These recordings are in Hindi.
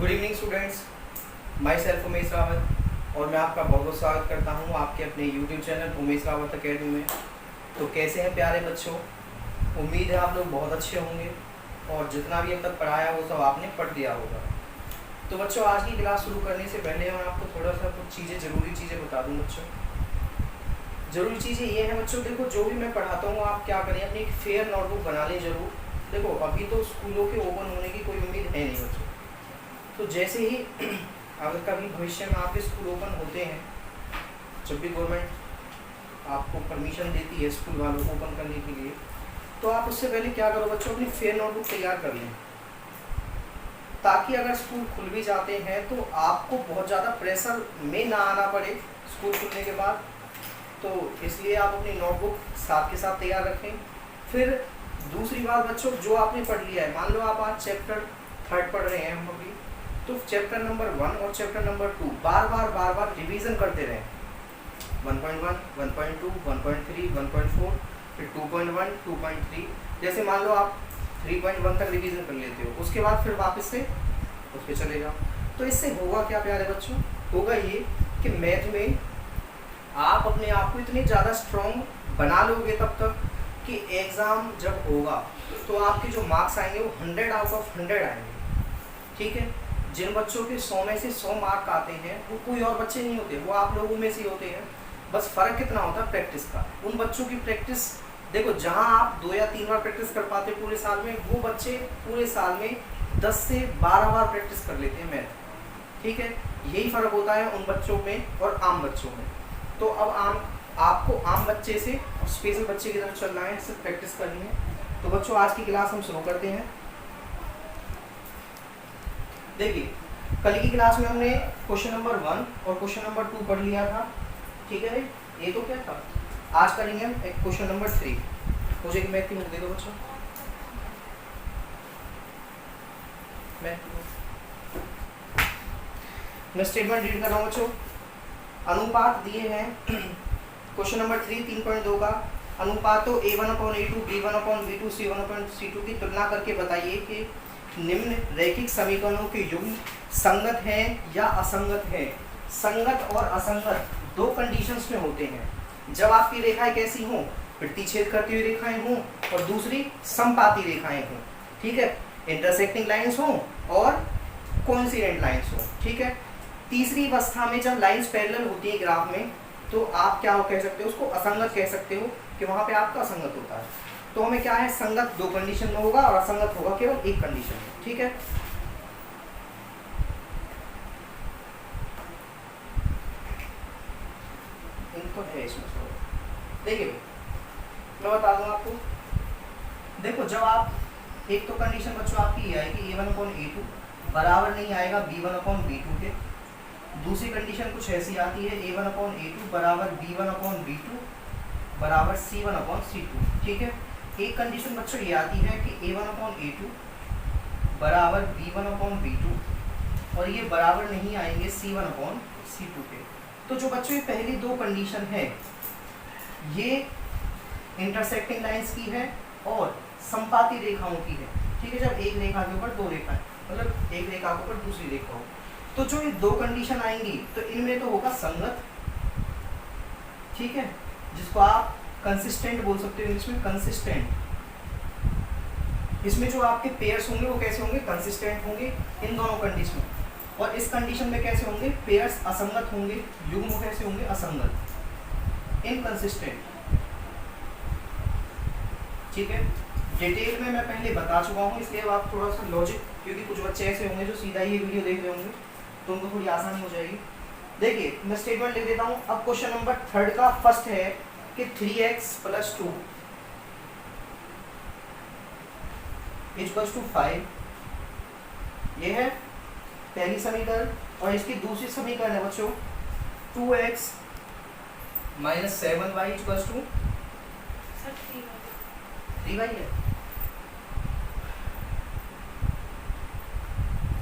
Good evening students, my self Umesh Rawat और मैं आपका बहुत बहुत स्वागत करता हूं आपके अपने YouTube channel Umesh Rawat academy में। तो कैसे हैं प्यारे बच्चों, उम्मीद है आप लोग बहुत अच्छे होंगे और जितना भी अब तक पढ़ाया वो सब आपने पढ़ लिया होगा। तो बच्चों, आज की क्लास शुरू करने से पहले मैं आपको थोड़ा सा कुछ ज़रूरी चीज़ें बता दूँ। बच्चों, ज़रूरी चीज़ें ये हैं बच्चों, देखो जो भी मैं पढ़ाता हूँ आप क्या करें, अपनी एक फेयर नोटबुक बना लें ज़रूर। देखो अभी तो स्कूलों के ओपन होने की कोई उम्मीद है नहीं बच्चों, तो जैसे ही अगर कभी भविष्य में आपके स्कूल ओपन होते हैं, जब भी गवर्नमेंट आपको परमिशन देती है स्कूल वालों को ओपन करने के लिए, तो आप उससे पहले क्या करो बच्चों, अपनी फेयर नोटबुक तैयार कर लें, ताकि अगर स्कूल खुल भी जाते हैं तो आपको बहुत ज़्यादा प्रेशर में ना आना पड़े स्कूल खुलने के बाद। तो इसलिए आप अपनी नोटबुक साथ के साथ तैयार रखें। फिर दूसरी बात बच्चों, जो आपने पढ़ लिया है, मान लो आप आज चैप्टर 3 पढ़ रहे हैं हम अभी, तो चैप्टर नंबर 1 और चैप्टर नंबर 2 बार बार रिवीजन करते रहें। 1.1, 1.2, 1.3, 1.4, फिर 2.1, 2.3, जैसे मान लो आप 3.1 तक रिवीजन कर लेते हो, उसके बाद फिर वापस से उस पर चले जाओ। तो इससे होगा क्या प्यारे बच्चों, होगा ये कि मैथ में आप अपने आप को इतने ज़्यादा स्ट्रॉन्ग बना लोगे तब तक कि एग्ज़ाम जब होगा तो आपके जो मार्क्स आएंगे वो 100 आउट ऑफ 100 आएंगे। ठीक है, जिन बच्चों के 100 में से 100 मार्क आते हैं वो कोई और बच्चे नहीं होते, वो आप लोगों में से ही होते हैं। बस फ़र्क कितना होता है प्रैक्टिस का। उन बच्चों की प्रैक्टिस देखो, जहां आप 2 या 3 बार प्रैक्टिस कर पाते पूरे साल में, वो बच्चे पूरे साल में 10 से 12 बार प्रैक्टिस कर लेते हैं मैथ। ठीक है, यही फ़र्क होता है उन बच्चों में और आम बच्चों में। तो अब आपको आम बच्चे से और स्पेशल बच्चे की तरफ चलना है, सिर्फ प्रैक्टिस करनी है। तो बच्चों, आज की क्लास हम शुरू करते हैं। देखिए, कल की क्लास में हमने क्वेश्चन नंबर 1 और क्वेश्चन नंबर 2 पढ़ लिया था। ठीक है, ये तो क्या था। आज करेंगे हम एक क्वेश्चन नंबर 3। मुझे एक मैथ की बुक दे दो बच्चों। मैं स्टेटमेंट रीड कर रहा हूँ बच्चों। अनुपात दिए हैं क्वेश्चन नंबर 3 3.2 का। अनुपातों A1/A2, B1/B2, C1/C2 की तुलना करके बताइए कि निम्न रैखिक समीकरणों के युग्म संगत हैं या असंगत हैं। संगत और असंगत दो कंडीशंस में होते हैं, जब आपकी रेखाएं कैसी हों, प्रतिच्छेद करती हुई रेखाएं हों और दूसरी समपाती रेखाएं हों। ठीक है, इंटरसेक्टिंग लाइंस हों और कोइंसिडेंट लाइंस हों। ठीक है, तीसरी अवस्था में जब लाइंस पैरेलल होती है ग्राफ में, तो आप क्या कह सकते हो, उसको असंगत कह सकते हो कि वहां पे आपका असंगत होता है। तो हमें क्या है, संगत 2 कंडीशन में होगा और असंगत होगा केवल 1 कंडीशन में। ठीक है, इनको है इसमें। देखिए मैं बता दूं आपको, देखो जब आप एक तो कंडीशन बच्चों आपकी ये आएगी A1/A2 बराबर नहीं आएगा B1/B2 के। दूसरी कंडीशन कुछ ऐसी आती है A1/A2 बराबर B1/B2 बराबर C1/C2। ठीक है, एक कंडीशन बच्चों ये आती है कि A1/A2 बराबर B1/B2 और ये बराबर नहीं आएंगे C1/C2 के। तो जो बच्चों ये पहली 2 कंडीशन है, ये इंटरसेक्टिंग लाइंस की है और समपाती रेखाओं की है। ठीक है, जब एक रेखा के ऊपर 2 रेखाएं, मतलब एक रेखा के ऊपर दूसरी रेखा हो, तो जो ये 2 कंडीशन आएंगी तो इनमें तो होगा संगत। ठीक है, जिसको आप कंसिस्टेंट बोल सकते हो इंग्लिश में, कंसिस्टेंट। इसमें जो आपके पेयर्स होंगे वो कैसे होंगे, कंसिस्टेंट होंगे इन दोनों कंडीशन में। और इस कंडीशन में कैसे होंगे, पेयर्स असंगत होंगे, युग्म कैसे होंगे, असंगत, इनकंसिस्टेंट। ठीक है, डिटेल में मैं पहले बता चुका हूँ, इसलिए अब आप थोड़ा सा लॉजिक, क्योंकि कुछ बच्चे ऐसे होंगे जो सीधा ये वीडियो देख रहे होंगे तो उनको थोड़ी आसानी हो जाएगी। देखिए मैं स्टेटमेंट लिख देता हूँ। अब क्वेश्चन नंबर 3 का फर्स्ट है कि 3x + 2 = 5, ये है पहली समीकरण। और इसकी दूसरी समीकरण है बच्चों 2x - 7y = 3y है,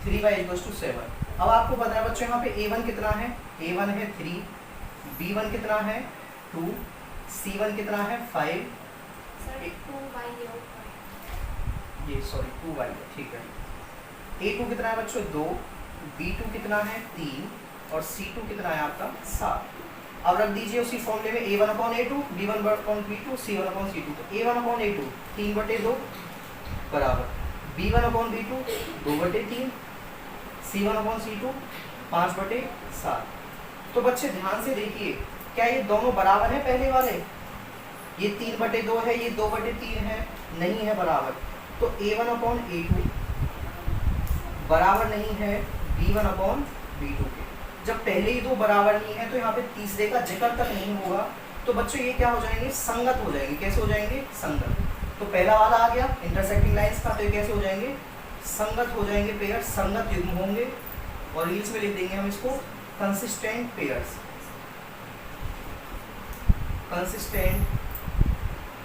3y = 7। अब आपको पता है बच्चों यहाँ पे A1 कितना है, A1 है 3, B1 कितना है 2, C1 कितना है 5, ये सॉरी 2y है। ठीक है, A2 कितना है बच्चों 2, B2 कितना है 3 और C2 कितना है आपका 7। अब रख दीजिए उसी फॉर्मूले में A1/A2 B1/B2 C1/C2। तो A1/A2 3/2 बराबर B1/B2 2/3 C1/C2 5/7। तो बच्चे ध्यान से देखिए, क्या ये दोनों बराबर है? पहले वाले ये 3/2 है, ये 2/3 है, नहीं है बराबर। तो A1/A2 बराबर नहीं है B1/B2 के। जब पहले ही दो बराबर नहीं है तो यहाँ पे तीसरे का जिक्र तक नहीं होगा। तो बच्चों ये क्या हो जाएंगे? संगत हो जाएंगे। कैसे हो जाएंगे? संगत। तो पहला वाला आ गया इंटरसेक्टिंग लाइंस का, तो ये कैसे हो जाएंगे? संगत हो जाएंगे पेयर, संगत युग्म होंगे। और इंग्लिश में लिख देंगे हम इसको कंसिस्टेंट पेयर्स, कंसिस्टेंट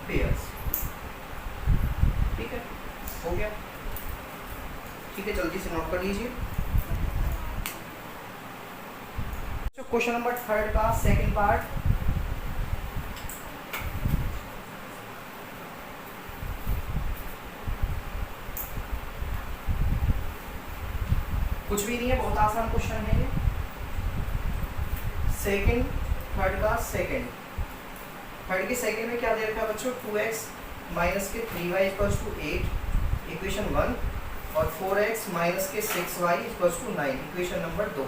पेयर्स। ठीक है, हो गया? ठीक है, जल्दी से नोट कर लीजिए। क्वेश्चन नंबर 3 का सेकंड पार्ट। कुछ भी नहीं है, बहुत आसान क्वेश्चन है ये। थर्ड का सेकंड। थर्ड के सेकंड में क्या दे रखा है बच्चों? 2x माइनस के 3y इक्वल्स टू 8 इक्वेशन 1 और 4x माइनस के 6y equals to 9 equation number 2।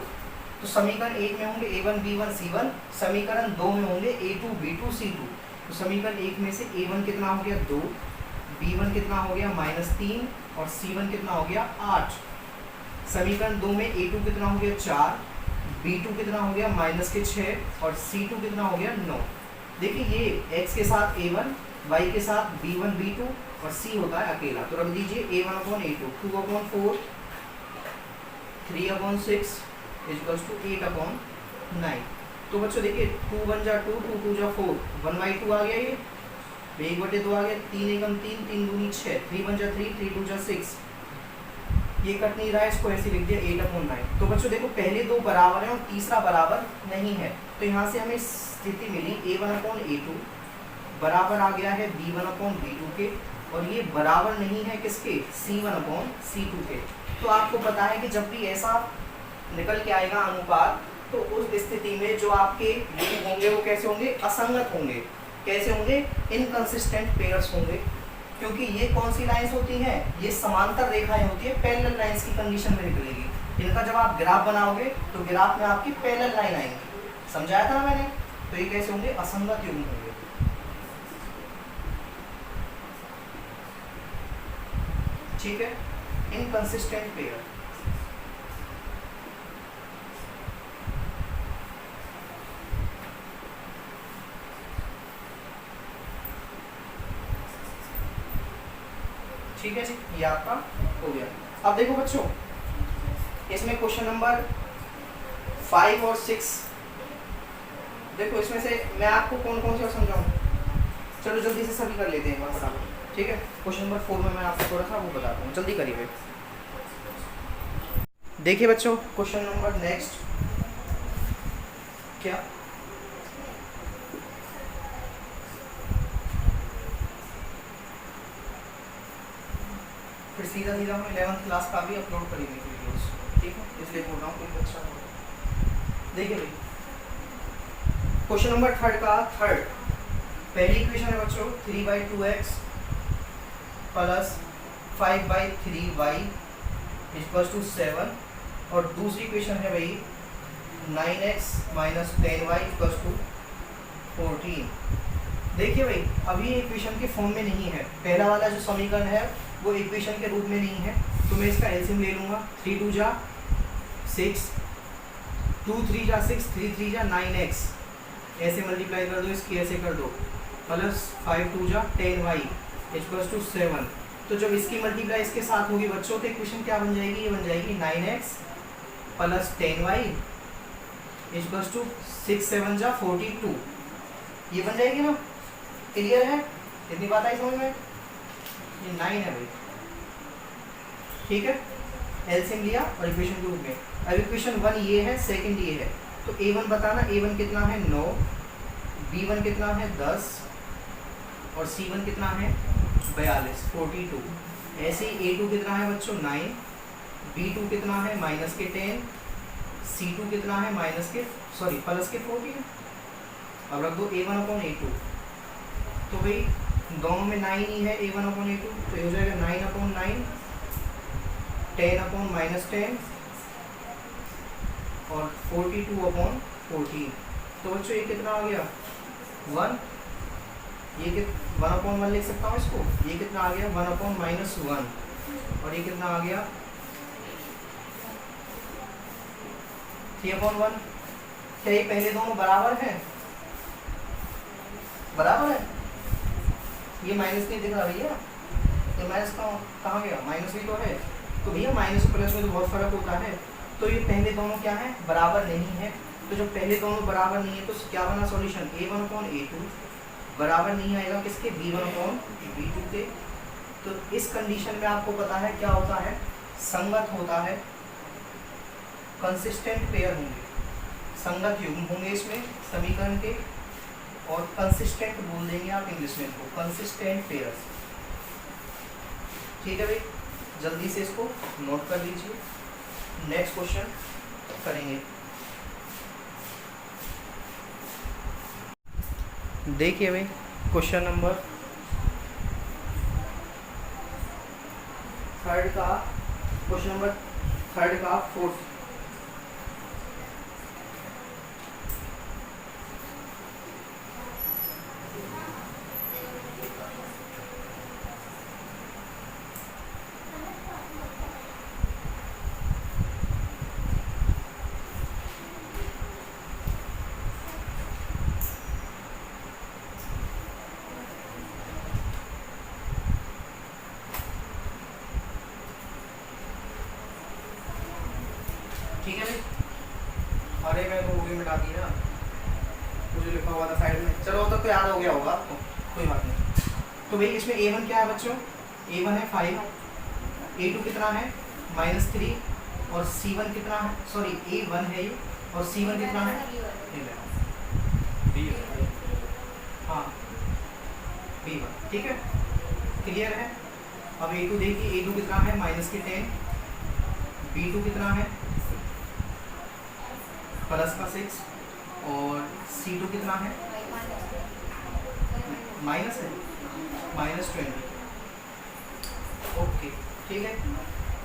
तो समीकरण 1 में होंगे A1 B1 C1, समीकरण 2 में होंगे A2 B2 C2। तो समीकरण 1 में से A1 कितना हो गया 2, B1 कितना हो गया -3 और C1 कितना हो गया 8। समीकरण 2 में A2 कितना हो गया 4, B2 कितना हो गया -6 और C2 कितना हो गया 9। देखिए ये x के साथ A1, y के साथ B1 B2 और C होता है अकेला। तो रख दीजिए A1/A2 2/4 3/6 इक्वल्स टू 8/9। तो बच्चों देखिए 2 1 जा 2 2 2 जा 4 1/2 आ गया, ये 1/2 आ गया, 3 एकम 3 3 दूनी 6 3 1 जा 3 3 2 जा 6। ये कट नहीं रहा है, इसको ऐसे लिख दिया 8/9। तो बच्चों देखो पहले दो बराबर हैं और तीसरा बराबर नहीं है। तो यहाँ से हमें स्थिति मिली A1/A2 बराबर आ गया है B1/B2 के, और ये बराबर नहीं है किसके? C1/C2 के। तो आपको पता है कि जब भी ऐसा निकल के आएगा अनुपात, तो उस स्थिति में जो आपके योग होंगे वो कैसे होंगे? असंगत होंगे। कैसे होंगे? इनकंसिस्टेंट पेयर्स होंगे। क्योंकि ये कौन सी लाइंस होती हैं? ये समांतर रेखाएं होती है, पैरेलल लाइंस की कंडीशन में निकलेगी। इनका जब आप ग्राफ बनाओगे तो ग्राफ में आपकी पैरेलल लाइन आएंगी। समझाया था मैंने? तो ये कैसे होंगे? असंगत युग्म होंगे। ठीक है, इनकंसिस्टेंट पेयर। ठीक है जी, ये आपका हो गया। अब देखो बच्चों, इसमें क्वेश्चन नंबर 5 और 6 देखो, इसमें से मैं आपको कौन कौन से समझाऊं? चलो जल्दी से सभी कर लेते हैं फटाफट। ठीक है, क्वेश्चन नंबर 4 में मैं आपको थोड़ा सा वो बताता हूँ, जल्दी करिए। देखिए बच्चों, क्वेश्चन नंबर नेक्स्ट क्या? फिर सीधा सीधा हम 11th क्लास का भी अपलोड करेंगे वीडियोस। ठीक है, इसलिए बोल रहा हूँ कोई अच्छा हो। देखिए भाई, क्वेश्चन नंबर 3 का थर्ड पहली इक्वेशन है बच्चों 3/2x plus 5/3y equals to 7, और दूसरी इक्वेशन है भाई 9x minus 10y equals to 14। देखिए भाई, अभी ये इक्वेशन के फॉर्म में नहीं है। पहला वाला जो समीकरण है वो इक्वेशन के रूप में नहीं है, तो मैं इसका एलसीएम ले लूँगा। 3 2 जा 6, 2 3 जा 6, 3 3 जा 9x, ऐसे मल्टीप्लाई कर दो, इसकी ऐसे कर दो, प्लस 5 2 जा 10y इक्वल्स टू 7। तो जब इसकी मल्टीप्लाई इसके साथ होगी बच्चों, तो इक्वेशन क्या बन जाएगी? ये बन जाएगी 9x plus 10y equals to 6 7 जा 42। ये बन जाएगी ना? क्लियर है? इतनी बात आई समझ में? ये 9 है भाई। ठीक है, एलसीएम लिया और इक्वेशन के रूप में। अब इक्वेशन 1 ये है, सेकंड ये है, तो A1 बताना। A1 कितना है? 9, B1 कितना है? 10 और C1 कितना है? 42 42। ऐसे ही A2 कितना है बच्चों? 9, B2 कितना है माइनस के 10, C2 कितना है प्लस के 14। अब रख दो A1/A2, तो भाई दोनों में 9 ही है A1/A2, तो ये हो जाएगा 9/9, 10/-10 और 42/14। तो बच्चों ये कितना आ गया 1, ये 1/1 लिख सकता हूँ इसको, ये कितना आ गया 1/-1, और ये कितना आ गया 3/1। क्या ये पहले दोनों बराबर है? बराबर है, ये माइनस नहीं दिख रहा भैया, तो माइनस कहाँ गया, माइनस ही तो है। तो भैया माइनस और प्लस में तो बहुत फर्क होता है, तो ये पहले दोनों क्या है बराबर नहीं है। तो जब पहले दोनों बराबर नहीं है तो क्या बना सॉल्यूशन, A1/A2 बराबर नहीं आएगा किसके, B1/B2 के। तो इस कंडीशन में आपको पता है क्या होता है, संगत होता है, कंसिस्टेंट पेयर होंगे, संगत युग्म होंगे इसमें समीकरण के, और कंसिस्टेंट बोल देंगे आप इंग्लिश में इनको, कंसिस्टेंट पेयर्स। ठीक है भाई, जल्दी से इसको नोट कर लीजिए, नेक्स्ट क्वेश्चन करेंगे। देखिए भाई क्वेश्चन नंबर थर्ड का 4th। ठीक है भाई, अरे मैं तो वो भी मिटा दी ना, वो जो लिखा हुआ था साइड में, चलो वो तो याद हो गया होगा आपको, कोई बात नहीं। तो भाई इसमें A1 क्या है बच्चों, A1 है 5, A2 कितना है -3, और C1 कितना है, सॉरी A1 है ये, और C1 कितना है, हाँ B1। ठीक है, क्लियर है। अब A2 देखिए, A2 कितना है -10, B2 कितना है +6, और C2 कितना है माइनस है -20। ओके ठीक है,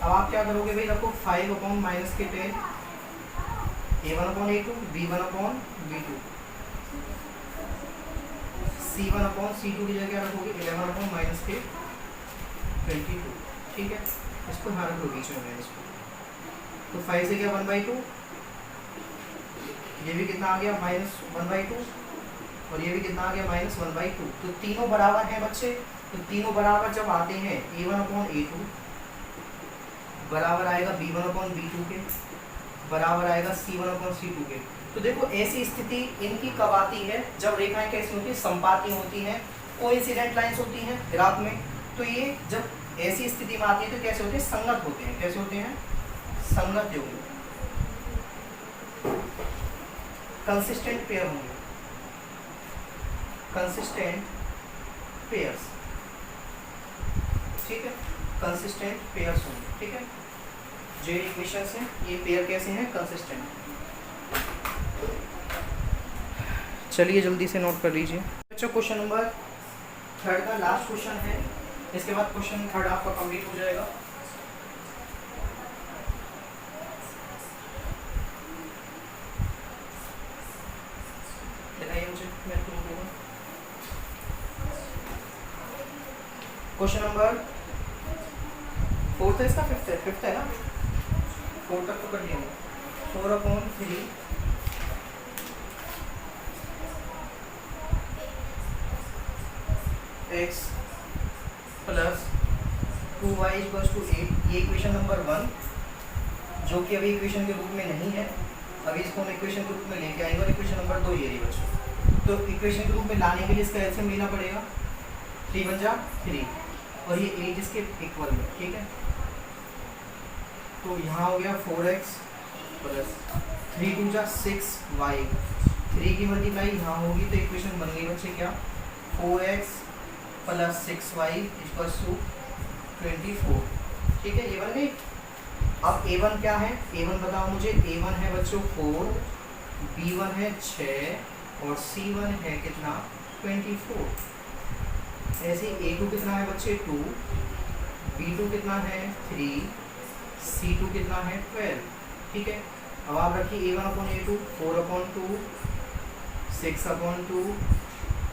अब आप क्या करोगे भाई, रखो 5/-10 A1/A2, B1/B2, C1/C2 की जगह रखोगे 11/-22। ठीक है, इसको ध्यान रखो बीच में इसको। तो 5 से क्या 1/2, ये भी कितना आ गया -1/2, और ये भी कितना आ गया -1/2। तो तीनों बराबर हैं बच्चे, तो तीनों बराबर जब आते हैं A1/A2 बराबर आएगा B1/B2 के, बराबर आएगा C1/C2 के। तो देखो ऐसी स्थिति इनकी कब आती है, जब रेखाएं कैसी होती है, संपाती होती हैं, कोइंसिडेंट लाइंस होती हैं ग्राफ में। तो ये जब ऐसी स्थिति में आती है तो कैसे होते हैं, संगत होते हैं। कैसे होते हैं, संगत युग्म, कंसिस्टेंट पेयर होंगे, कंसिस्टेंट पेयर्स। ठीक है, कंसिस्टेंट पेयर्स होंगे। ठीक है, जो इक्वेशंस हैं ये पेयर कैसे हैं, कंसिस्टेंट। चलिए जल्दी से नोट कर लीजिए बच्चों। क्वेश्चन नंबर 3 का लास्ट क्वेश्चन है, इसके बाद क्वेश्चन 3 आपका कंप्लीट हो जाएगा। दिखाइए मुझे, मैं दूंगा क्वेश्चन नंबर 4th है, इसका 5th है ना, 4 तक तो कर लिया 4/3 x + 2y = 8। ये इक्वेशन नंबर 1, जो कि अभी इक्वेशन के रूप में नहीं है, अभी इसको हम इक्वेशन के रूप में लेके आएंगे। और इक्वेशन नंबर 2 ये रही बच्चों। तो इक्वेशन के रूप में लाने के लिए इसका एलसीएम लेना पड़ेगा, 3 × 3, और ये 8 इसके इक्वल है। ठीक है, तो यहाँ हो गया 4x + 3 × 2 = 6y, 3 की मल्टीप्लाई यहाँ होगी, तो इक्वेशन बन गई बच्चे क्या, 4x + 6y = 24। ठीक है, ये बन गई। अब A1 क्या है, A1 बताओ मुझे। A1 है बच्चों 4, B1 है 6 और C1 है कितना 24। ऐसे A2 कितना है बच्चे 2, B2 कितना है 3, C2 कितना है 12। ठीक है, अब आप रखिए A1/A2 4/2 6/2।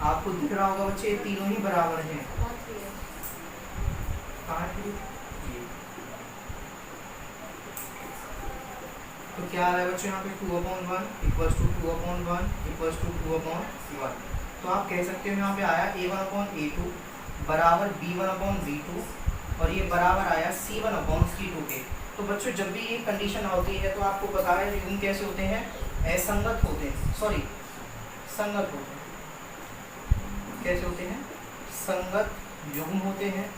आपको दिख रहा होगा बच्चे तीनों ही बराबर हैं। कहाँ है? तो क्या आ रहा है बच्चों यहाँ पे 2/1 इक्वल्स टू 2/1 इक्वल्स टू 2/1। तो आप कह सकते हो यहाँ पे आया A1/A2 बराबर B1/B2 और ये बराबर आया C1/C2 के। तो बच्चों जब भी ये कंडीशन होती है तो आपको पता है युग्म कैसे होते हैं, असंगत होते हैं, सॉरी संगत होते हैं। कैसे होते हैं? संगत युग्म होते हैं।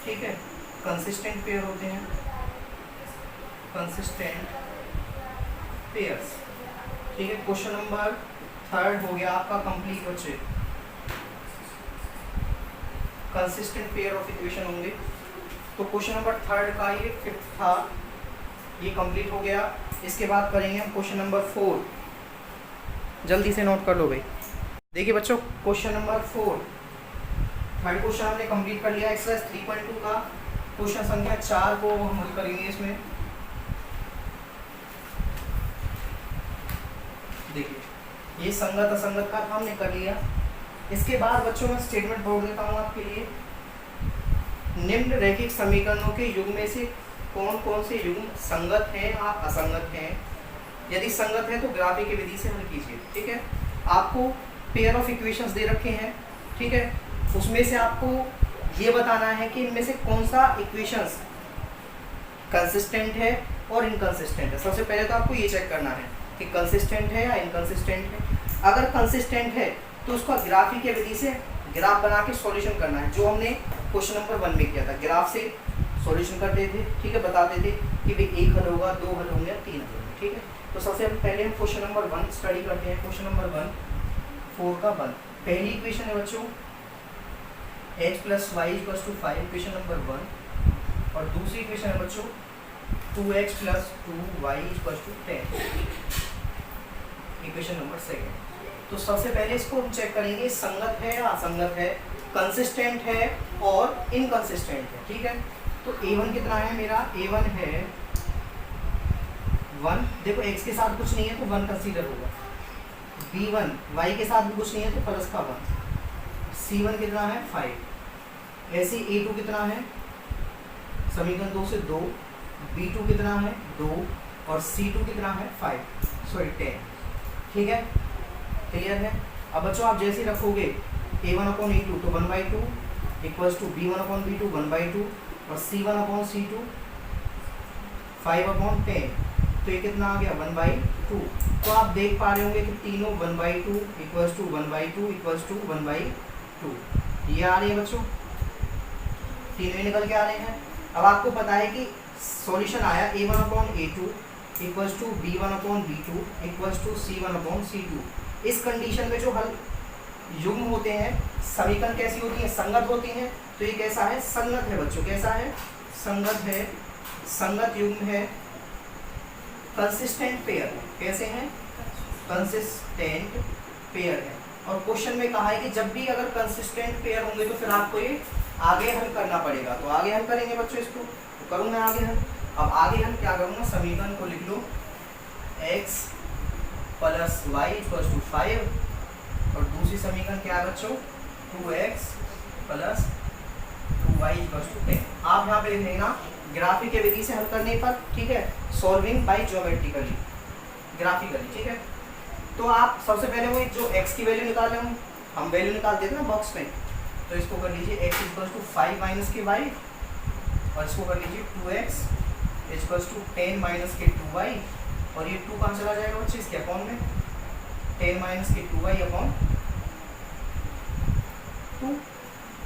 ठीक है, कंसिस्टेंट पेयर होते हैं, कंसिस्टेंट पेयर्स। ठीक है, क्वेश्चन नंबर 3 हो गया आपका कंप्लीट बच्चे। कंसिस्टेंट पेयर ऑफ इक्वेशन होंगे। तो क्वेश्चन नंबर 3 का ये 5th था, ये कंप्लीट हो गया। इसके बाद करेंगे हम क्वेश्चन नंबर 4। जल्दी से नोट कर लो भाई। देखिए बच्चों, क्वेश्चन नंबर 4 थर्ड क्वेश्चन हमने कंप्लीट कर लिया। एक्सरसाइज 3.2 का क्वेश्चन संख्या 4 को हम हल करेंगे। इसमें देखिए ये संगत असंगत का हमने कर लिया। इसके बाद बच्चों में स्टेटमेंट बोल देता हूँ आपके लिए। निम्न रैखिक समीकरणों के युग्म में से कौन कौन से युग्म संगत हैं या असंगत हैं? यदि संगत है तो ग्राफी की विधि से हल कीजिए। ठीक है, आपको पेयर ऑफ इक्वेशंस दे रखे हैं। ठीक है, उसमें से आपको ये बताना है कि इनमें से कौन सा इक्वेशंस कंसिस्टेंट है और इनकंसिस्टेंट है। सबसे पहले तो आपको ये चेक करना है कि कंसिस्टेंट है या इनकंसिस्टेंट है। अगर कंसिस्टेंट है तो उसका ग्राफी की विधि से ग्राफ बना के सॉल्यूशन करना है, जो हमने क्वेश्चन नंबर 1 में किया था। ग्राफ से सॉल्यूशन करते थे। ठीक है, बताते थे कि भाई 1 हल होगा, 2 हल होंगे, 3 हल होंगे। ठीक है, तो सबसे पहले हम क्वेश्चन नंबर 1 स्टडी करते हैं। क्वेश्चन नंबर 1 4 का 1। पहली इक्वेशन है बच्चों x + y = 5, इक्वेशन नंबर 1। और दूसरी इक्वेशन है बच्चों 2x + 2y = 10, इक्वेशन नंबर 2। तो सबसे पहले इसको हम चेक करेंगे संगत है या असंगत है, कंसिस्टेंट है और इनकंसिस्टेंट है। ठीक है, तो A1 कितना है मेरा? A1 है 1। देखो x के साथ कुछ नहीं है तो 1 कंसीडर होगा। B1 y के साथ भी कुछ नहीं है तो प्लस का 1। C1 कितना है 5। ऐसे A2 कितना है? समीकरण 2 से 2। B2 कितना है 2 और C2 कितना है 10। ठीक है, क्लियर है। अब बच्चों आप जैसे रखोगे A1/A2 तो 1/2 इक्वल्स टू B1/B2 1/2 और C1/C2 5/10। तो ये कितना आ गया 1/2। तो आप देख पा रहे होंगे कि तीनों 1/2 इक्वल्स टू 1/2 इक्वल्स टू 1/2 ये आ रही है बच्चों, तीनों निकल के आ रहे हैं। अब आपको पता है कि सॉल्यूशन आया A1/A2 equals to B1/B2 equals to C1/C2। इस कंडीशन में जो हल युग्म होते हैं, समीकरण कैसी होती है? संगत होती हैं। तो ये कैसा है? संगत है बच्चों। कैसा है? संगत है, संगत युग्म है, कंसिस्टेंट पेयर। कैसे हैं? कंसिस्टेंट पेयर है। और क्वेश्चन में कहा है कि जब भी अगर कंसिस्टेंट पेयर होंगे तो फिर आपको ये आगे हल करना पड़ेगा। तो आगे हल करेंगे बच्चों इसको, तो करूँगा आगे हल। अब आगे हम क्या करूँगा, समीकरण को लिख लो x + y = 5 और दूसरी समीकरण क्या है बच्चों 2x + 2y = 10। आप यहाँ पे लिख लेना ग्राफिक के विधि से हल करने पर। ठीक है, सॉल्विंग बाय ज्योमेट्रिकली, ग्राफिकली। ठीक है, तो आप सबसे पहले वो जो x की वैल्यू निकाल रहे हो, हम वैल्यू निकाल देते हैं ना बॉक्स में, तो इसको कर लीजिए x = 5 - के y और इसको कर लीजिए 2x = 10 - के 2y और ये 2 कहाँ चला जाएगा बच्चे इसके अपॉन में, 10 - के 2y/2।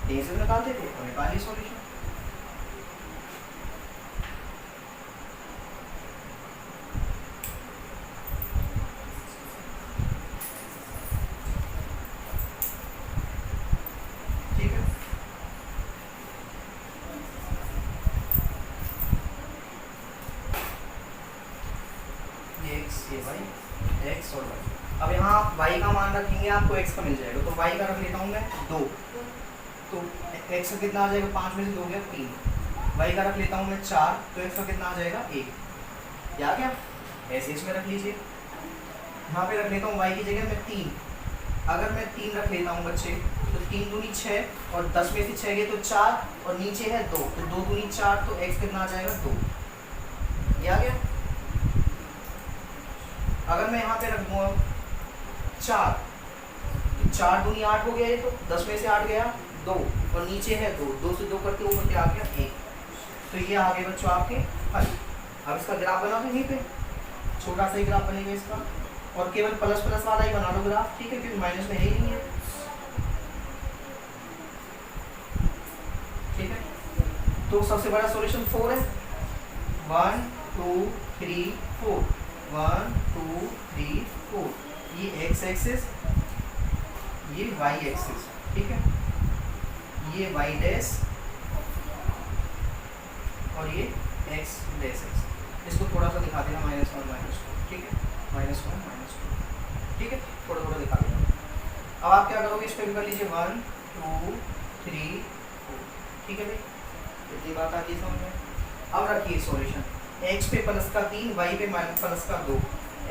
यहीं से निकाल देते और निकालिए सॉल्यूशन। ठीक है, ये भाई एक्स और वाई। अब यहाँ आप वाई का मान रखेंगे आपको एक्स का मिल जाएगा, तो वाई का रख लेता हूँ मैं 2, तो एक्स का कितना आ जाएगा, 5 में से 2 गया 3। वाई का रख लेता हूँ मैं 4, तो एक्स का कितना आ जाएगा 1। या क्या ऐसे इसमें रख लीजिए। यहाँ पे रख लेता हूँ वाई की जगह मैं 3। अगर मैं 3 रख लेता हूँ बच्चे, तो 3 दूनी 6 और 10 में से 6 गए तो 4 और नीचे है 2, तो 2 दूनी 4, तो x कितना आ जाएगा 2। ये आ गया। अगर मैं यहाँ पे रख दूँगा 4, तो 4 दूनी 8 हो गया, ये तो 10 में से 8 गया 2 और नीचे है 2, 2 से 2 करके ऊपर क्या आ गया 1। तो ये आ गए बच्चों आपके हल। अब इसका ग्राफ बना दो यहीं पे, छोटा सा ही ग्राफ बनेगा इसका, और केवल प्लस प्लस वाला ही बना लो ग्राफ, ठीक है, क्योंकि माइनस में है ही नहीं है। ठीक है, तो सबसे बड़ा सॉल्यूशन 4 है। 1 2 3 4, 1 2 3 4, ये एक्स एक्सिस, ये वाई एक्सिस, ठीक है, ये वाई डैश और ये एक्स डैश एक्स। इसको थोड़ा सा दिखा देना -1 -2, ठीक है, -1 -2, ठीक है, थोड़ा थोड़ा दिखा देना। अब आप क्या करोगे, इस पर भी कर लीजिए 1 2 3 4, ठीक है भाई, इतनी बात आती है समझ में। अब रखिए सॉल्यूशन, x पे प्लस का 3, y पे प्लस का 2,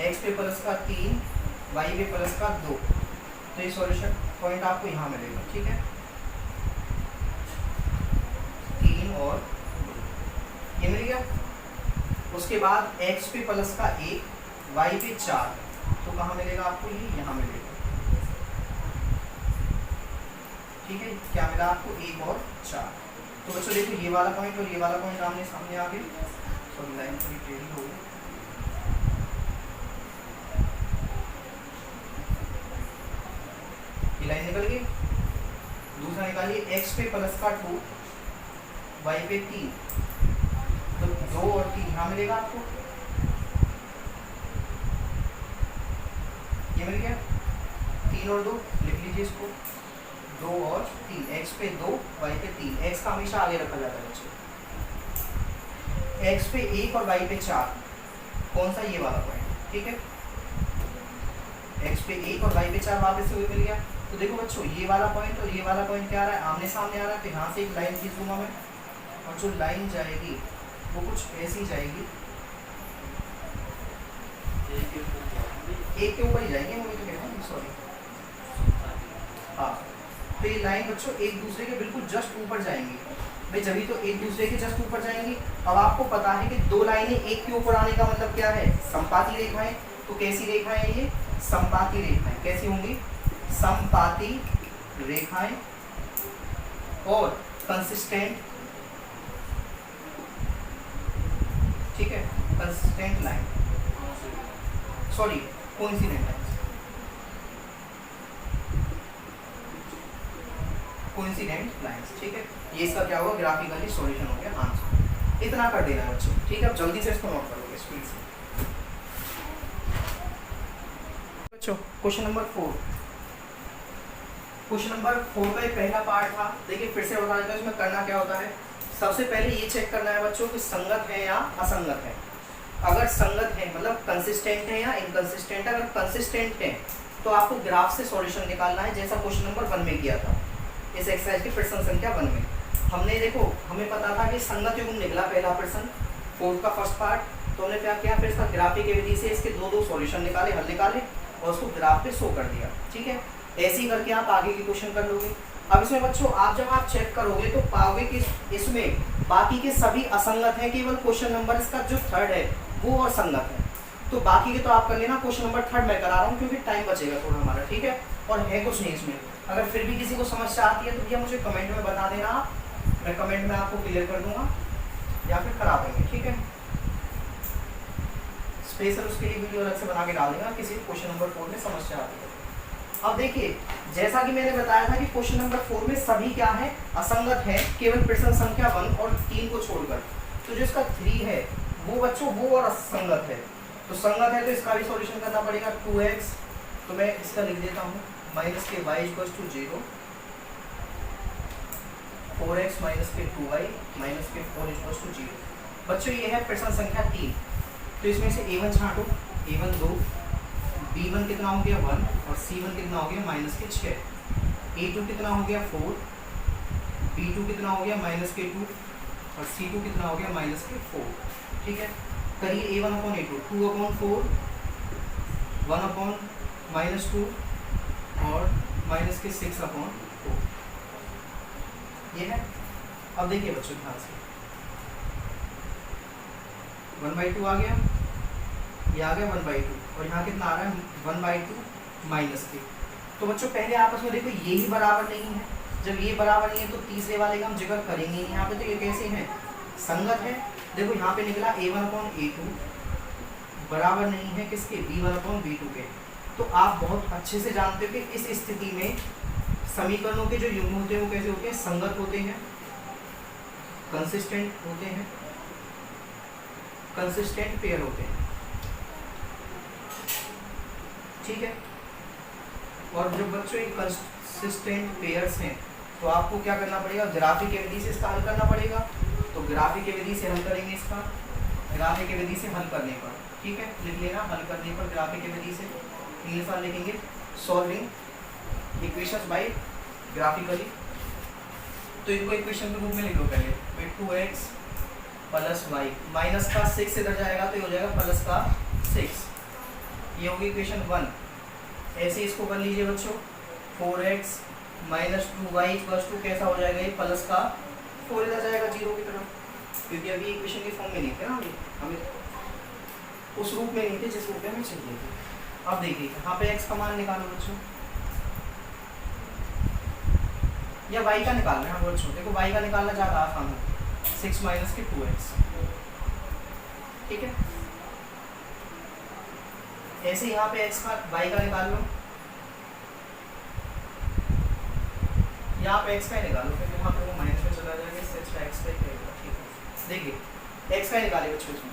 x पे प्लस का 3, y पे प्लस का 2, तो ये सॉल्यूशन पॉइंट आपको यहाँ मिलेगा, ठीक है, 3 और 2, ये मिल गया। उसके बाद x पे प्लस का 1, y पे 4, तो कहाँ मिलेगा आपको, ये यहाँ मिलेगा, ठीक है, क्या मिला आपको 1 और 4। तो बच्चों देखो ये वाला पॉइंट और ये वाला पॉइंट आमने सामने आ गए, सॉरी लाइन थोड़ी टेढ़ी हो गई, ये लाइन निकल गई। दूसरा निकालिए, x पे प्लस का 2, y पे 3, तो 2 और 3 यहाँ मिलेगा आपको, ये मिल गया। 3 और 2 लिख लीजिए इसको, 2 और 3, x पे 2 y पे 3, x का हमेशा आगे रखा जाता है बच्चों, x पे 1 और y पे 4, कौन सा, ये वाला पॉइंट, ठीक है, x पे 1 और y पे 4 वापस से मिल गया। तो देखो बच्चों ये वाला पॉइंट और ये वाला पॉइंट क्या आ रहा है, आमने सामने आ रहा है, तो यहाँ से एक लाइन खींच दूंगा मैं, और जो लाइन जाएगी वो कुछ ऐसी जाएगी, एक के ऊपर ही जाएंगे, मुझे तो कह रहा हूँ, सॉरी, हाँ, तो ये लाइन बच्चों एक दूसरे के बिल्कुल जस्ट ऊपर जाएंगी भाई, जब भी तो एक दूसरे के जस्ट ऊपर जाएंगी। अब आपको पता है कि दो लाइनें एक के ऊपर आने का मतलब क्या है, समपाती रेखाएं, तो कैसी रेखाएं हैं ये, समपाती रेखाएं, कैसी होंगी, समपाती रेखाएं और कंसिस्टेंट, ठीक है, consistent line, sorry coincident line, coincident lines, ठीक है, ये इसका क्या होगा, ग्राफिकली सॉल्यूशन हो गया, आंसर। इतना कर देना है बच्चों, ठीक है, अब जल्दी से इसको नोट करोगे स्पीड से। बच्चों क्वेश्चन नंबर 4, क्वेश्चन नंबर 4 का ये पहला पार्ट था। देखिए फिर से बता देता हूँ इसमें करना क्या होता है। सबसे पहले ये चेक करना है बच्चों कि संगत है या असंगत है। अगर संगत है मतलब कंसिस्टेंट है या इनकंसिस्टेंट है। अगर कंसिस्टेंट है तो आपको ग्राफ से सॉल्यूशन निकालना है, जैसा क्वेश्चन नंबर 1 में किया था इस एक्सरसाइज के प्रश्न संख्या 1 में। हमने देखो हमें पता था कि संगत युग्म निकला पहला प्रश्न 4 का फर्स्ट पार्ट, तो हमने क्या किया, फिर इसका ग्राफिक की विधि से इसके दो सॉल्यूशन निकाले, हल निकाले और उसको ग्राफ पे शो कर दिया। ठीक है, ऐसे ही करके आप आगे की क्वेश्चन कर लोगे। अब इसमें बच्चों आप जब आप चेक करोगे तो पाओगे कि इसमें बाकी के सभी असंगत हैं, केवल क्वेश्चन नंबर इसका जो 3rd है वो और संगत है। तो बाकी के तो आप कर लेना, क्वेश्चन नंबर 3rd मैं करा रहा हूँ क्योंकि टाइम बचेगा थोड़ा हमारा। ठीक है, और है कुछ नहीं इसमें। अगर फिर भी किसी को समस्या आती है तो भैया मुझे कमेंट में बता देना, आप मैं कमेंट में आपको क्लियर कर दूंगा या फिर करा देंगे। ठीक है, स्पेशल उसके लिए वीडियो अलग से बना के डाल देगा किसी क्वेश्चन नंबर 4 में समस्या आती है। अब देखिए जैसा कि मैंने बताया था कि क्वेश्चन नंबर 4 में सभी क्या है, असंगत है, केवल प्रश्न संख्या 1 और 3 को छोड़कर। तो जो इसका 3 है वो बच्चों वो और असंगत है। तो संगत है तो इसका भी सॉल्यूशन करना पड़ेगा 2x, तो मैं इसका लिख देता हूँ माइनस के y equals to 0, 4x minus के 2y माइनस के 4 इक्वल्स टू 0। बच्चों ये है प्रश्न संख्या 3। तो इसमें से a1 छांटो, A1 2, B1 कितना हो गया 1 और C1 कितना हो गया -6, A2 कितना हो गया 4, B2 कितना हो गया -2 और C2 कितना हो गया -4। ठीक है, करिए A1 upon A2 2 upon 4, 1 upon -2 और -6 अपॉन 4। ये है। अब देखिए बच्चों ध्यान से 1/2 आ गया, ये आ गया 1/2 और यहाँ कितना आ रहा है 1/2 -3। तो बच्चों पहले आपस में देखो ये ही बराबर नहीं है, जब ये बराबर नहीं है तो तीसरे वाले का हम जिक्र करेंगे नहीं यहाँ पे। तो ये कैसे हैं, संगत है। देखो यहाँ पे निकला A1 अपॉन A2 बराबर नहीं है किसके, B1 अपॉन B2 के। तो आप बहुत अच्छे से जानते हो कि इस स्थिति में समीकरणों के जो युग्म होते हैं वो कैसे होते हैं, संगत होते हैं, कंसिस्टेंट होते हैं, कंसिस्टेंट पेयर होते हैं। ठीक है, और जब बच्चों ये कंसिस्टेंट पेयर्स हैं तो आपको क्या करना पड़ेगा, ग्राफिक विधि से इसका हल करना पड़ेगा। तो ग्राफिक विधि से हल करेंगे इसका, ग्राफिक विधि से हल करने पर, ठीक है लिख लेना, हल करने पर ग्राफिक विधि से इंग्लिश वाले लिखेंगे सॉल्विंग इक्वेशंस बाय ग्राफिकली। तो इनको इक्वेशन के रूप में लिख लो पहले, 2x प्लस वाई माइनस का 6 इधर जाएगा तो ये हो जाएगा प्लस का 6, ये होगी इक्वेशन 1। ऐसे इसको कर लीजिए बच्चों, 4x माइनस 2y प्लस 2 कैसा हो जाएगा, ये प्लस का 4 इधर जाएगा 0 की तरफ, क्योंकि अभी इक्वेशन के फॉर्म में नहीं थे ना, हमें उस रूप में नहीं थे जिस रूप में हमें चाहिए थे। अब देखिए यहाँ पे x का मान निकालो बच्चों, या y का निकालना है बच्चों। देखो y का निकालना ज़्यादा आसान है, 6 माइनस के 2x। ठीक है, ऐसे यहाँ पे x का y का निकाल लो, यहाँ पे x का ही निकालो, क्योंकि यहाँ पे वो माइनस में चला जाएगा, इससे अच्छा x का ही रहेगा। ठीक है, देखिए x का ही निकालिए बच्चों इसमें,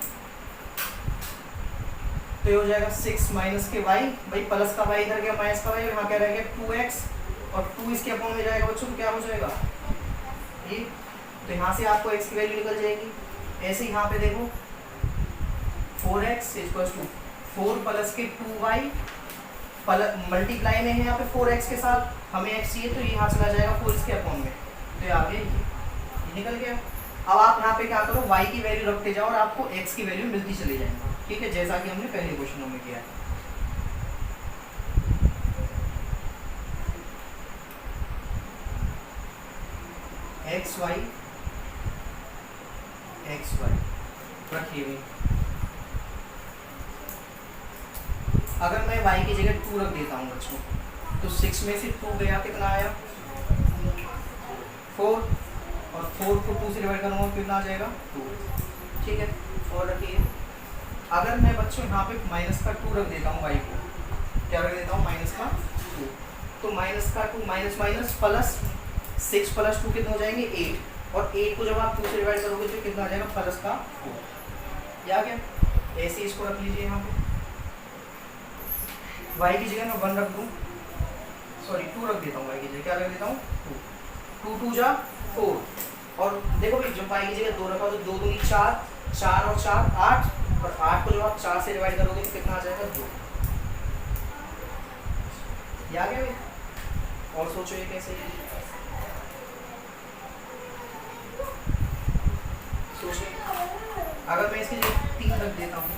तो ये हो जाएगा 6 माइनस के y, भाई प्लस का y इधर गया माइनस का y, और यहाँ क्या रहेगा 2x और 2 इसके अपॉन में जाएगा बच्चों, तो क्या हो जाएगा ये, तो यहाँ से आपको x की वैल्यू निकल जाएगी। ऐसे यहाँ पे देखो 4x इक्वल्स टू 4 प्लस के 2y मल्टीप्लाई में है यहाँ पे 4x के साथ, हमें x चाहिए तो ये यहाँ चला जाएगा 4 इसके अपॉन में, तो ये आगे ये निकल गया। अब आप यहाँ पे क्या करो, y की वैल्यू रखते जाओ और आपको x की वैल्यू मिलती चली जाएगी। ठीक है, जैसा कि हमने पहले क्वेश्चनों में किया है। एक्स वाई रखिए हुए, अगर मैं y की जगह 2 रख देता हूँ बच्चों, तो 6 में से 2 गया कितना आया 4, और 4 को 2 से डिवाइड करूँगा कितना आ जाएगा 2। ठीक है, और रखिए अगर मैं बच्चों यहाँ पे माइनस का 2 रख देता हूँ y को, क्या रख देता हूँ माइनस का 2, तो माइनस का 2 माइनस माइनस प्लस 6 प्लस 2 कितने हो जाएंगे 8, और 8 को जब आप 2 से डिवाइड करोगे तो कितना आ जाएगा प्लस का 4। या क्या, ऐसे इसको रख लीजिए यहाँ पे, y की जगह मैं 1 रख दूँ, सॉरी 2 रख देता हूँ y की जगह, क्या रख देता हूँ 2, 2 जा 4, और देखो भाई जब y की जगह 2 रखा तो 2 दूनी 4, 4 और 4 8, और 8 को जब आप 4 से डिवाइड करोगे तो कितना आ जाएगा 2। या क्या भाई, और सोचो ये कैसे, सोचिए अगर मैं इसकी जगह 3 रख देता हूँ,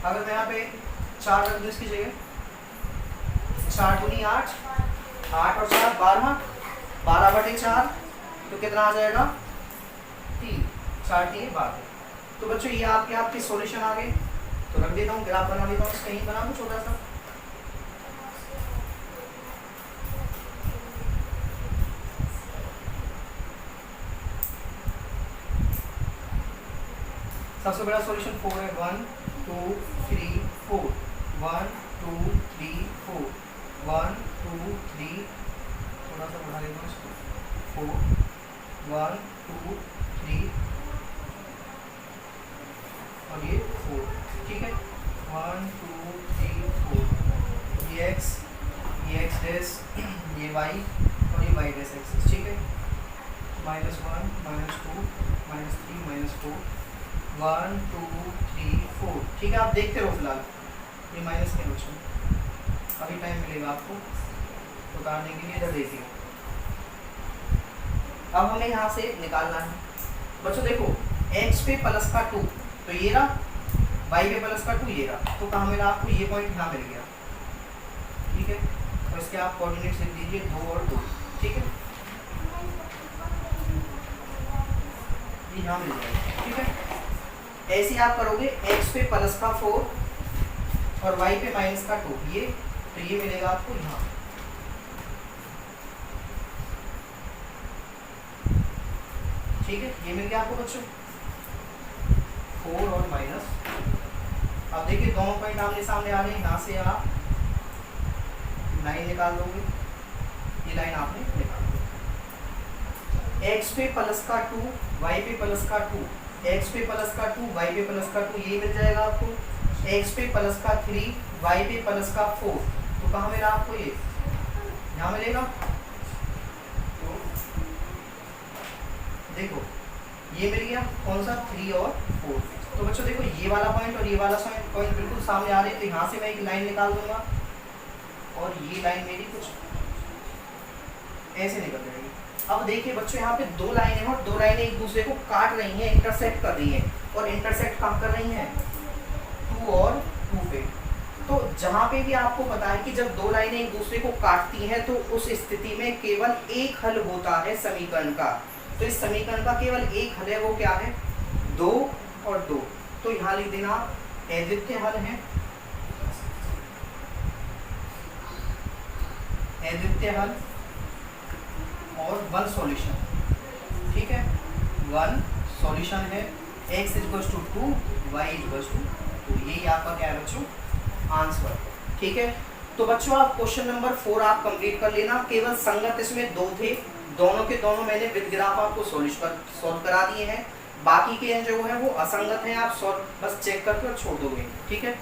अगर मैं यहाँ पे 4 रख दूँ इसकी जगह, 4 दूनी 8, 8 और 4 12, 12/4, तो कितना आ जाएगा 3, 4 3 12। तो बच्चों ये आपके सॉल्यूशन आ गए। तो रख देता हूँ, ग्राफ बना देता हूँ, इसका ही बना दूँ छोटा सा। सबसे बड़ा सॉल्यूशन 4 है, 1 2 3 4, 1 2 3 4, 1 2 3, थोड़ा सा बढ़ा देता हूँ इसको, 4 1 2 3 और ये 4। ठीक है, 1 2 3 4, ये x डैश, ये y और ये y डैश एक्सिस। ठीक है, -1 -2 -3 -4 1 2 3 4। ठीक है, आप देखते रहो फिलहाल, ये माइनस नहीं बच्चों, अभी टाइम मिलेगा आपको उतारने के लिए। इधर देखिए, अब हमें यहाँ से निकालना है बच्चों। देखो x पे प्लस का 2 तो ये रहा, y पे प्लस का 2 ये रहा, तो कहाँ मिला आपको? ये पॉइंट यहाँ मिल गया। ठीक है, तो इसके आप कोऑर्डिनेट्स लिख दीजिए 2 और 2। ठीक है, ये यहाँ मिल जाएगा। ठीक है, ऐसे आप करोगे, x पे प्लस का 4 और y पे माइनस का 2, ये तो ये मिलेगा आपको यहाँ। ठीक है, ये मिल गया आपको बच्चों 4 और माइनस। अब देखिए दोनों पॉइंट आमने सामने आ रहे हैं, यहाँ से आप लाइन निकाल दोगे, ये लाइन आपने निकाल दी। x पे प्लस का 2 y पे प्लस का 2, x पे प्लस का 2 y पे प्लस का 2, ये मिल जाएगा आपको। x पे प्लस का 3 y पे प्लस का 4, तो कहाँ मिला आपको? ये यहाँ मिलेगा। तो देखो ये मिल गया कौन सा? 3 और 4। तो बच्चों देखो ये वाला पॉइंट और ये वाला पॉइंट बिल्कुल सामने आ रहे हैं, तो यहाँ से मैं एक लाइन निकाल दूंगा और ये लाइन मेरी कुछ ऐसे निकल जाएगी। अब देखिए बच्चों यहाँ पे दो लाइनें हैं और दो लाइनें एक दूसरे को काट रही हैं, इंटरसेक्ट कर रही हैं, और इंटरसेक्ट कहाँ कर रही हैं? 2 और 2 पे। तो जहाँ पे भी आपको पता है कि जब दो लाइनें एक दूसरे को काटती हैं तो उस स्थिति में केवल एक हल होता है समीकरण का। तो इस समीकरण का केवल एक हल है, वो क्या है? 2 और 2। तो यहाँ लिख देना अद्वितीय हल है, अद्वितीय हल और 1 सॉल्यूशन। ठीक है, 1 सॉल्यूशन है, x equals to 2, y equals to 2। यही आपका क्या है बच्चों? आंसर। ठीक है, तो बच्चों आप क्वेश्चन नंबर 4 आप कंप्लीट कर लेना। केवल संगत इसमें 2 थे, दोनों के दोनों मैंने विद ग्राफ आपको सॉल्व करा दिए हैं। बाकी के जो है वो असंगत हैं, आप सॉल्व बस चेक करके और छोड़ दोगे। ठीक है,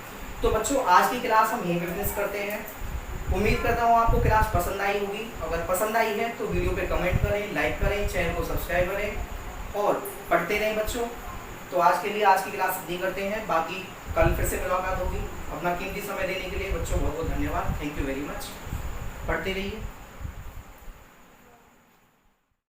तो बच्चों आज की क्लास हम यहीं पे फिनिश करते हैं। उम्मीद करता हूँ आपको क्लास पसंद आई होगी। अगर पसंद आई है तो वीडियो पे कमेंट करें, लाइक करें, चैनल को सब्सक्राइब करें और पढ़ते रहें बच्चों। तो आज के लिए आज की क्लास इतनी करते हैं, बाकी कल फिर से मुलाकात होगी। अपना कीमती समय देने के लिए बच्चों बहुत बहुत धन्यवाद। Thank you very much. पढ़ते रहिए।